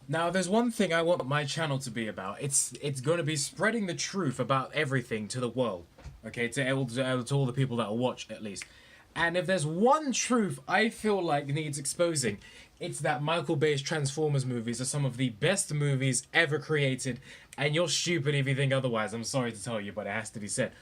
Now, there's one thing I want my channel to be about. It's going to be spreading the truth about everything to the world. Okay, to all the people that will watch, at least. And if there's one truth I feel like needs exposing, it's that Michael Bay's Transformers movies are some of the best movies ever created. And you're stupid if you think otherwise. I'm sorry to tell you, but it has to be said.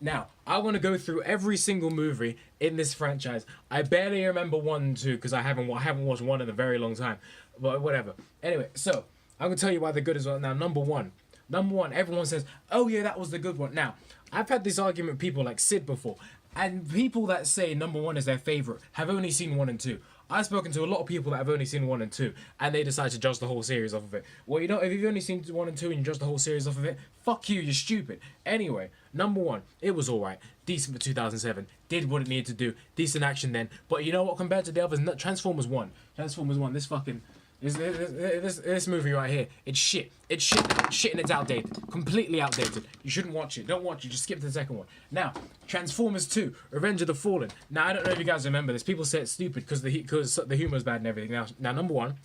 Now, I want to go through every single movie in this franchise. I barely remember 1 and 2 because I haven't watched 1 in a very long time. But whatever. Anyway, so I'm going to tell you why they're good as well. Now, number one, everyone says, oh yeah, that was the good one. Now, I've had this argument with people like Sid before. And people that say number 1 is their favourite have only seen 1 and 2. I've spoken to a lot of people that have only seen 1 and 2, and they decide to judge the whole series off of it. Well, you know, if you've only seen 1 and 2 and you judge the whole series off of it, fuck you, you're stupid. Anyway, number 1, it was alright. Decent for 2007. Did what it needed to do. Decent action then. But you know what, compared to the others, Transformers 1. This fucking... This movie right here, it's shit. It's shit and it's outdated. Completely outdated. You shouldn't watch it. Don't watch it. Just skip to the second one. Now, Transformers 2, Revenge of the Fallen. Now, I don't know if you guys remember this. People say it's stupid because the humor's bad and everything. Now, number 1,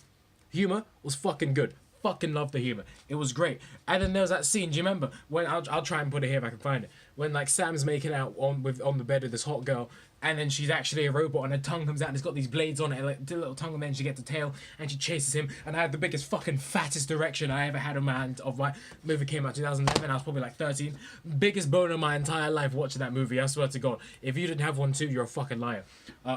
humor was fucking good. Fucking loved the humor. It was great. And then there was that scene. Do you remember when I'll try and put it here if I can find it? When like Sam's making out on the bed with this hot girl, and then she's actually a robot, and her tongue comes out, and it's got these blades on it, and like a little tongue, and then she gets a tail, and she chases him. And I had the biggest fucking fattest erection I ever had in my hand. Of my movie came out 2011. I was probably like 13. Biggest boner of my entire life watching that movie. I swear to God. If you didn't have one too, you're a fucking liar.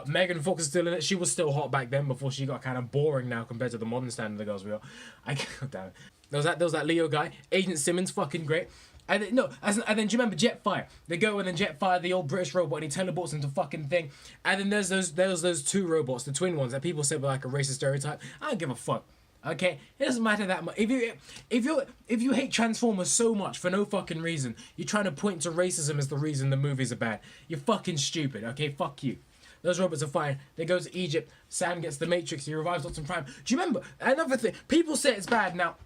Megan Fox is still in it. She was still hot back then before she got kind of boring now compared to the modern standard of the girls we are. God damn it. There was that Leo guy, Agent Simmons, fucking great. And then, and then do you remember Jetfire? They go and then Jetfire, the old British robot, and he teleports into fucking thing. And then there's those 2 robots, the twin ones that people say were like a racist stereotype. I don't give a fuck. Okay, it doesn't matter that much. If you hate Transformers so much for no fucking reason, you're trying to point to racism as the reason the movies are bad. You're fucking stupid. Okay, fuck you. Those robots are fine. They go to Egypt. Sam gets the Matrix. He revives Optimus Prime. Do you remember another thing? People say it's bad. Now,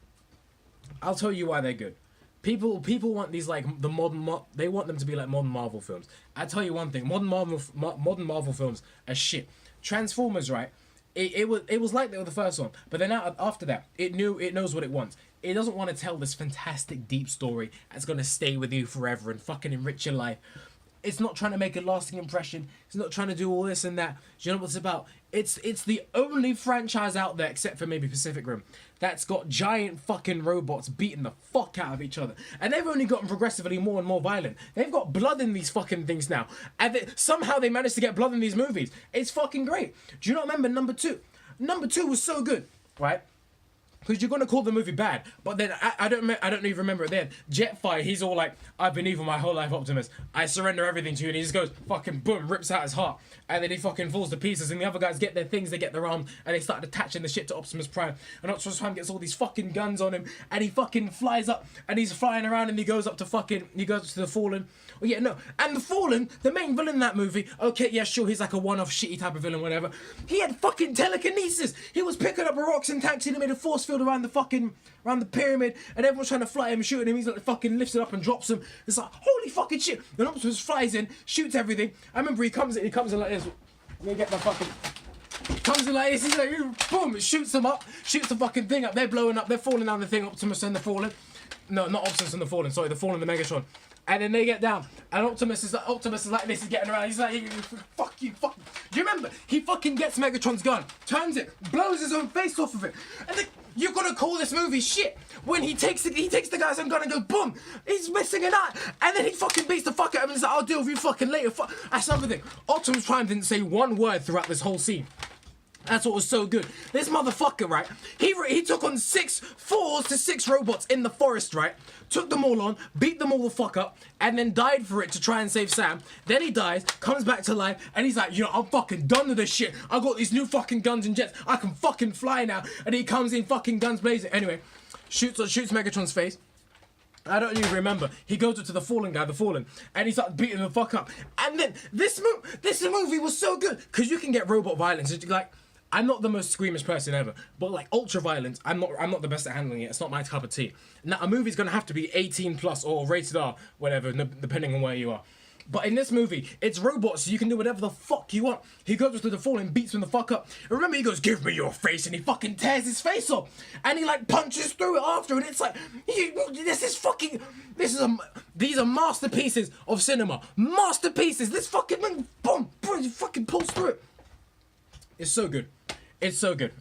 I'll tell you why they're good. People want these like the they want them to be like modern Marvel films. I tell you one thing, modern Marvel films are shit. Transformers, right? It was like that with the first one, but then after that, it knows what it wants. It doesn't want to tell this fantastic deep story that's gonna stay with you forever and fucking enrich your life. It's not trying to make a lasting impression. It's not trying to do all this and that. Do you know what it's about? It's the only franchise out there, except for maybe Pacific Rim, that's got giant fucking robots beating the fuck out of each other. And they've only gotten progressively more and more violent. They've got blood in these fucking things now. And somehow they managed to get blood in these movies. It's fucking great. Do you not remember number 2? Number 2 was so good, right? Because you're gonna call the movie bad, but then I don't even remember it then. Jetfire, he's all like, I've been evil my whole life, Optimus. I surrender everything to you, and he just goes fucking boom, rips out his heart, and then he fucking falls to pieces. And the other guys get their things, they get their arms, and they start attaching the shit to Optimus Prime. And Optimus Prime gets all these fucking guns on him, and he fucking flies up, and he's flying around, and he goes up to the Fallen. Oh yeah, no, and the Fallen, the main villain in that movie. Okay, yeah, sure, he's like a one-off shitty type of villain, whatever. He had fucking telekinesis. He was picking up rocks and tanks, and he made a force field around the pyramid, and everyone's trying to fly him and shoot him. He's like fucking lifts it up and drops him. It's like holy fucking shit. Then Optimus flies in, shoots everything. I remember he comes in like this. We get the fucking. Comes in like this. He's like boom, it shoots them up, shoots the fucking thing up. They're blowing up. They're falling down the thing. Optimus and the Fallen. No, not Optimus and the Fallen. Sorry, the Fallen and the Megatron. And then they get down, and Optimus is like this, he's getting around, he's like, fuck you, fuck. Do you remember? He fucking gets Megatron's gun, turns it, blows his own face off of it, and then you're gonna call this movie shit when he takes the guy's own gun and goes boom, he's missing an eye, and then he fucking beats the fuck out of him and he's like, I'll deal with you fucking later. That's another thing. Optimus Prime didn't say one word throughout this whole scene. That's what was so good. This motherfucker, right? He took on 4 to 6 robots in the forest, right? Took them all on, beat them all the fuck up, and then died for it to try and save Sam. Then he dies, comes back to life, and he's like, I'm fucking done with this shit. I got these new fucking guns and jets. I can fucking fly now. And he comes in fucking guns blazing. Anyway, shoots Megatron's face. I don't even remember. He goes up to the Fallen guy, and he starts beating the fuck up. And then this movie was so good because you can get robot violence. It's like, I'm not the most squeamish person ever, but like ultra violence, I'm not the best at handling it. It's not my cup of tea. Now a movie's gonna have to be 18 plus or rated R, whatever, depending on where you are. But in this movie, it's robots, so you can do whatever the fuck you want. He goes to the floor and beats him the fuck up. And remember, he goes, "Give me your face," and he fucking tears his face off. And he like punches through it after, and it's like, these are masterpieces of cinema. Masterpieces. This fucking man, boom, he fucking pulls through it. It's so good. It's so good.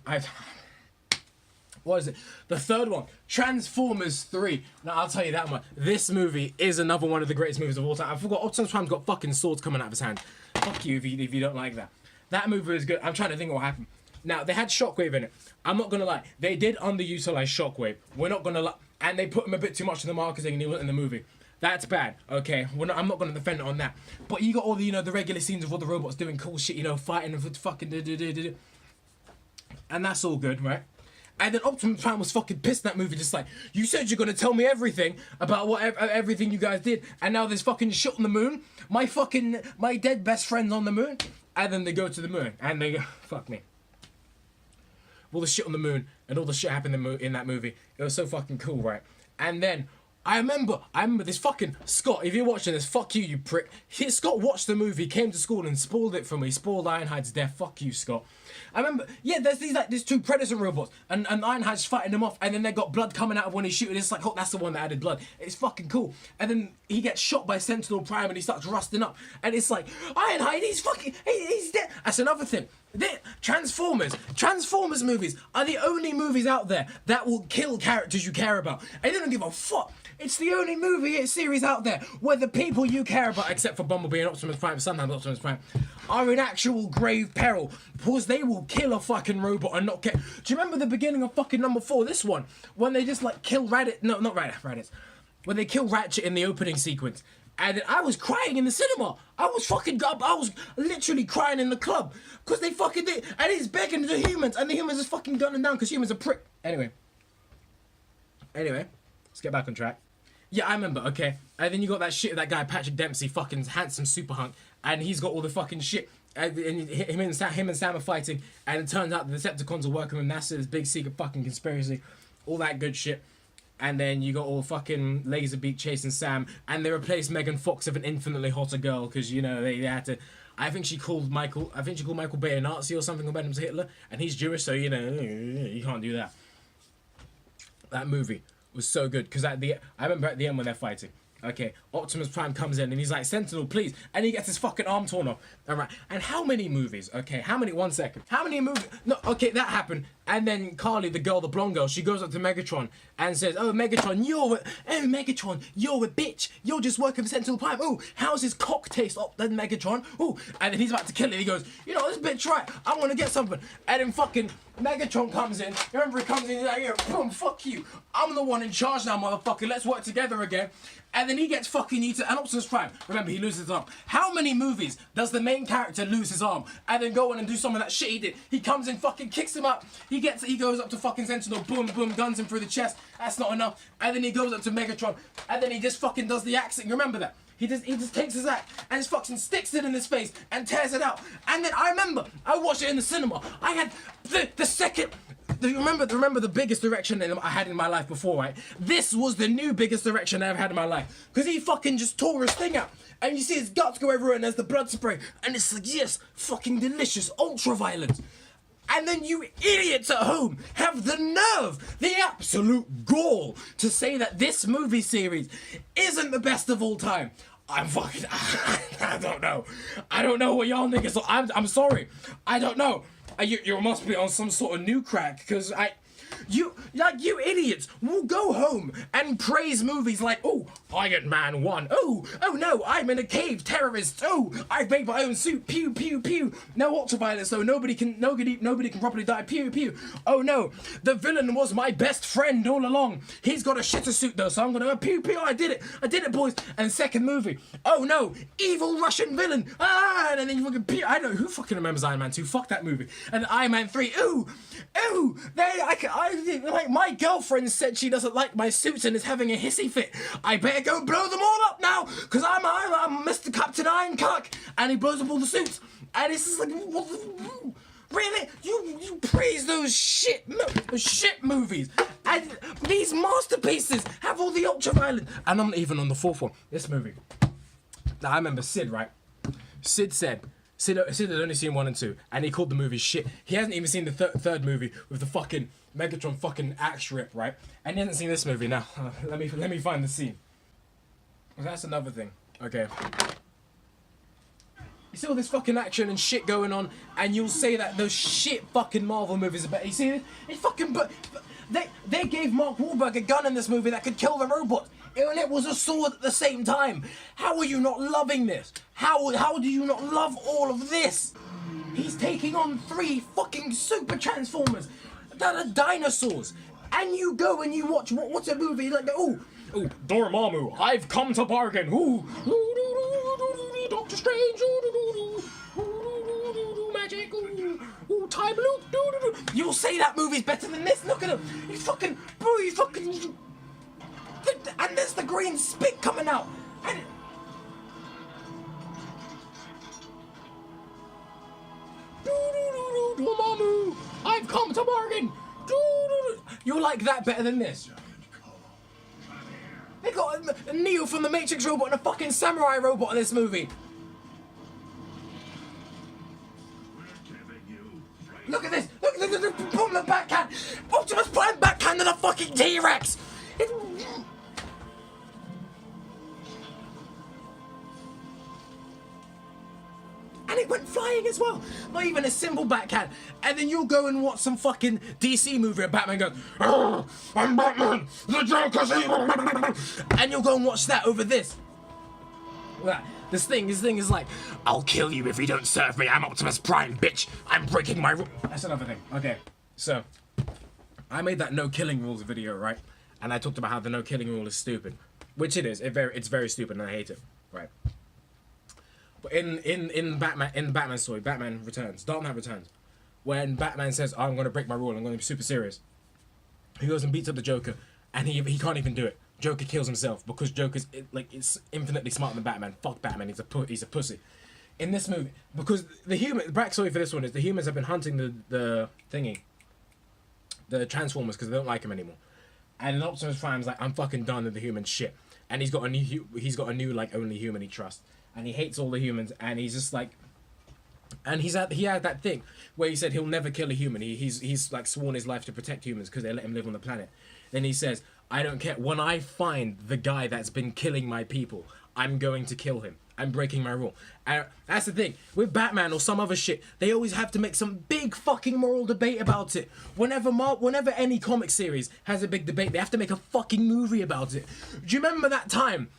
What is it? The third one, Transformers 3. Now, I'll tell you that much. This movie is another one of the greatest movies of all time. I forgot, Optimus Prime's got fucking swords coming out of his hand. Fuck you if you don't like that. That movie is good. I'm trying to think what happened. Now, they had Shockwave in it. I'm not going to lie. They did underutilize Shockwave. We're not going to lie. And they put him a bit too much in the marketing and he wasn't in the movie. That's bad, okay? I'm not going to defend it on that. But you got all the, the regular scenes of all the robots doing cool shit, fighting and fucking and that's all good, right? And then Optimus Prime was fucking pissed in that movie, just like, you said you're gonna tell me everything about everything you guys did, and now there's fucking shit on the moon. My dead best friend's on the moon, and then they go to the moon, and they go, fuck me. All the shit on the moon, and all the shit happened in that movie. It was so fucking cool, right? And then I remember this fucking Scott. If you're watching this, fuck you, you prick. Scott watched the movie, came to school and spoiled it for me. Spoiled Ironhide's death. Fuck you, Scott. I remember, yeah, there's two Predator robots, and Ironhide's fighting them off, and then they got blood coming out of when he's shooting. It's like, oh, that's the one that added blood. It's fucking cool. And then he gets shot by Sentinel Prime, and he starts rusting up, and it's like, Ironhide, he's dead. That's another thing. Transformers movies are the only movies out there that will kill characters you care about, and they don't give a fuck. It's the only movie series out there where the people you care about, except for Bumblebee and Optimus Prime, sometimes Optimus Prime, are in actual grave peril because they will kill a fucking robot and not care. Do you remember the beginning of fucking number 4, this one, when they just like kill Raditz? No, not Raditz. When they kill Ratchet in the opening sequence. And I was crying in the cinema. I was literally crying in the club because they fucking did. And he's begging the humans, and the humans is fucking gunning down because humans are prick. Anyway, let's get back on track. Yeah, I remember, okay. And then you got that guy, Patrick Dempsey, fucking handsome super hunk, and he's got all the fucking shit. And him and Sam are fighting, and it turns out the Decepticons are working with NASA's big secret fucking conspiracy. All that good shit. And then you got all fucking Laserbeak chasing Sam, and they replaced Megan Fox with an infinitely hotter girl, because, they had to... I think she called Michael Bay a Nazi or something compared him to Hitler, and he's Jewish, so, you can't do that. That movie was so good, because I remember at the end when they're fighting, okay, Optimus Prime comes in and he's like, Sentinel, please, and he gets his fucking arm torn off. All right, and how many movies, okay, how many movies, no, okay, that happened, and then Carly, the blonde girl, she goes up to Megatron and says, oh, Megatron, you're a bitch, you're just working for Sentinel Prime, oh, how's his cock taste, then Megatron, oh, and then he's about to kill it, he goes, this bitch right, I want to get something, and then fucking Megatron comes in, remember he comes in, he's like, yeah, boom, fuck you, I'm the one in charge now, motherfucker, let's work together again. And then he gets fucking eaten, and Optimus Prime, remember, he loses his arm. How many movies does the main character lose his arm and then go on and do some of that shit he did? He comes in, fucking kicks him up, he goes up to fucking Sentinel, boom, boom, guns him through the chest, that's not enough. And then he goes up to Megatron, and then he just fucking does the accent, you remember that? He just takes his axe and just fucking sticks it in his face and tears it out. And then I remember, I watched it in the cinema, I had the second... Remember the biggest erection I had in my life before, right? This was the new biggest erection I ever had in my life. Because he fucking just tore his thing out. And you see his guts go everywhere and there's the blood spray. And it's like, yes, fucking delicious, ultra-violent. And then you idiots at home have the nerve, the absolute gall to say that this movie series isn't the best of all time. I'm fucking... I don't know. I don't know what y'all niggas are. I'm sorry. I don't know. You must be on some sort of new crack, because you idiots will go home and praise movies like, oh, Iron Man 1, oh no, I'm in a cave, terrorist, oh, I've made my own suit, pew, pew, pew, no ultraviolet, so nobody can properly die, pew, pew, oh no, the villain was my best friend all along, he's got a shitter suit though, so I'm gonna go, pew, pew, I did it, boys, and second movie, oh no, evil Russian villain, and then you fucking pew, I don't know, who fucking remembers Iron Man 2, fuck that movie, and Iron Man 3, ooh, like my girlfriend said she doesn't like my suits and is having a hissy fit. I better go blow them all up now, because I'm Mr. Captain Ironcock, and he blows up all the suits. And it's just like, really? You praise those shit movies, and these masterpieces have all the ultraviolet. And I'm not even on the fourth one. This movie. I remember Sid, right? Sid had only seen 1 and 2, and he called the movie shit. He hasn't even seen the third movie with the fucking Megatron fucking axe rip, right? And he hasn't seen this movie. Now, let me find the scene. That's another thing. Okay. You see all this fucking action and shit going on, and you'll say that those shit fucking Marvel movies are better. You see this? It's fucking... They gave Mark Wahlberg a gun in this movie that could kill the robot, and it was a sword at the same time. How are you not loving this? How do you not love all of this? He's taking on 3 fucking super transformers that are dinosaurs, and you go and you watch what's a movie like? Oh, Dormammu, I've come to bargain. Ooh, Doctor Strange. Magic. Ooh, time loop. You'll say that movie's better than this. Look at him. You fucking. And there's the green spit coming out. And Dormammu, I've come to bargain. You like that better than this? They got a Neo from the Matrix robot and a fucking samurai robot in this movie. Look at this! Look from the backhand! Optimus Prime backhanded a fucking T-Rex! And it went flying as well. Not even a simple backhand. And then you'll go and watch some fucking DC movie and Batman goes, "Oh, I'm Batman! The Joker's evil!" And you'll go and watch that over this. This thing is like, "I'll kill you if you don't serve me. I'm Optimus Prime, bitch. I'm breaking my rule." That's another thing. Okay, so I made that no killing rules video, right? And I talked about how the no killing rule is stupid, which it is. It's very stupid, and I hate it, right? But in Batman story, Batman Returns, Dark Knight Returns, when Batman says, "I'm going to break my rule. I'm going to be super serious," he goes and beats up the Joker, and he can't even do it. Joker kills himself because Joker's it's infinitely smarter than Batman. Fuck Batman. He's a pussy. In this movie, because the backstory for this one is the humans have been hunting the Transformers because they don't like him anymore. And then Optimus Prime's like, "I'm fucking done with the human shit," and he's got a new like only human he trusts, and he hates all the humans, and he's just like. And he had that thing where he said he'll never kill a human. He's like sworn his life to protect humans because they let him live on the planet. Then he says, "I don't care. When I find the guy that's been killing my people, I'm going to kill him. I'm breaking my rule." And that's the thing. With Batman or some other shit, they always have to make some big fucking moral debate about it. Whenever any comic series has a big debate, they have to make a fucking movie about it. Do you remember that time?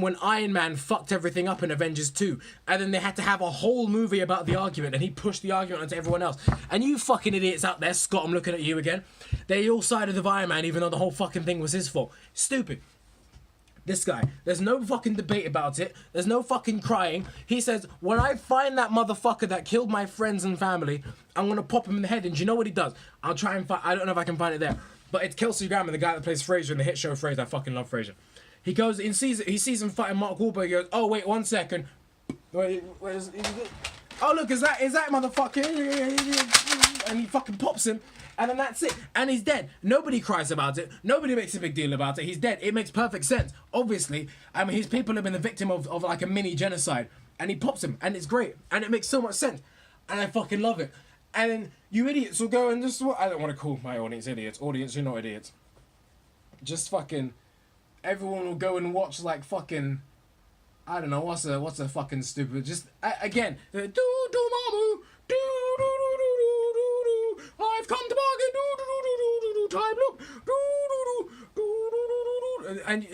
When Iron Man fucked everything up in Avengers 2, and then they had to have a whole movie about the argument, and he pushed the argument onto everyone else? And you fucking idiots out there, Scott, I'm looking at you again. They all sided with Iron Man, even though the whole fucking thing was his fault. Stupid. This guy, there's no fucking debate about it. There's no fucking crying. He says, "When I find that motherfucker that killed my friends and family, I'm gonna pop him in the head." And do you know what he does? I'll try and find. I don't know if I can find it there, but it's Kelsey Grammer, the guy that plays Frasier in the hit show Frasier. I fucking love Frasier. He goes and he sees him fighting Mark Wahlberg. He goes, "Oh wait, 1 second. Wait, where's? Oh look, is that motherfucker?" And he fucking pops him. And then that's it. And he's dead. Nobody cries about it. Nobody makes a big deal about it. He's dead. It makes perfect sense. Obviously, I mean, his people have been the victim of like a mini genocide. And he pops him. And it's great. And it makes so much sense. And I fucking love it. And then you idiots will go and just... I don't want to call my audience idiots. Audience, you're not idiots. Just fucking... Everyone will go and watch like fucking... I don't know. What's a fucking stupid... Just, again... Do-do-mamu. I've come to bargain. Time look. And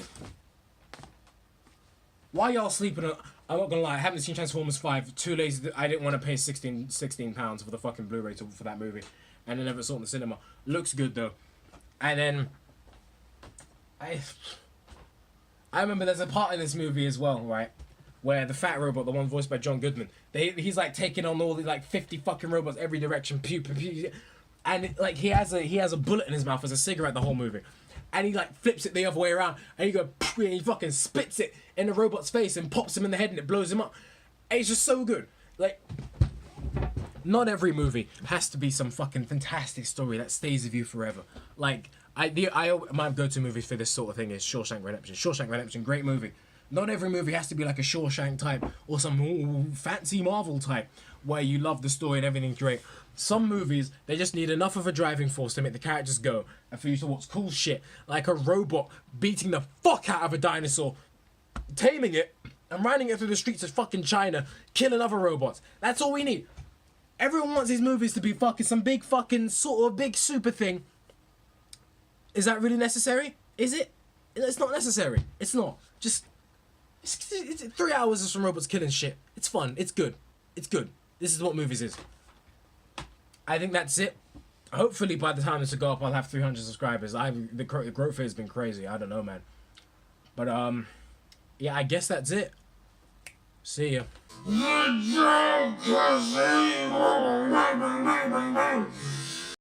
why y'all sleeping? I'm not gonna lie. I haven't seen Transformers 5. Too lazy. I didn't want to pay 16 pounds for the fucking Blu-ray for that movie, and I never saw it in the cinema. Looks good though. And then I remember there's a part in this movie as well, right? Where the fat robot, the one voiced by John Goodman, he's like taking on all the like 50 fucking robots every direction, pew pew pew, and like he has a bullet in his mouth as a cigarette the whole movie, and he like flips it the other way around, and he goes and he fucking spits it in the robot's face and pops him in the head and it blows him up. And it's just so good. Like, not every movie has to be some fucking fantastic story that stays with you forever. Like my go-to movie for this sort of thing is Shawshank Redemption. Shawshank Redemption, great movie. Not every movie has to be like a Shawshank type or some fancy Marvel type where you love the story and everything's great. Some movies, they just need enough of a driving force to make the characters go and for you to watch cool shit like a robot beating the fuck out of a dinosaur, taming it, and riding it through the streets of fucking China, killing other robots. That's all we need. Everyone wants these movies to be fucking some big fucking sort of big super thing. Is that really necessary? Is it? It's not necessary. It's not. Just... It's 3 hours of some robots killing shit. It's fun. It's good. It's good. This is what movies is. I think that's it. Hopefully by the time this will go up, I'll have 300 subscribers. The growth has been crazy. I don't know, man. But, yeah, I guess that's it. See ya.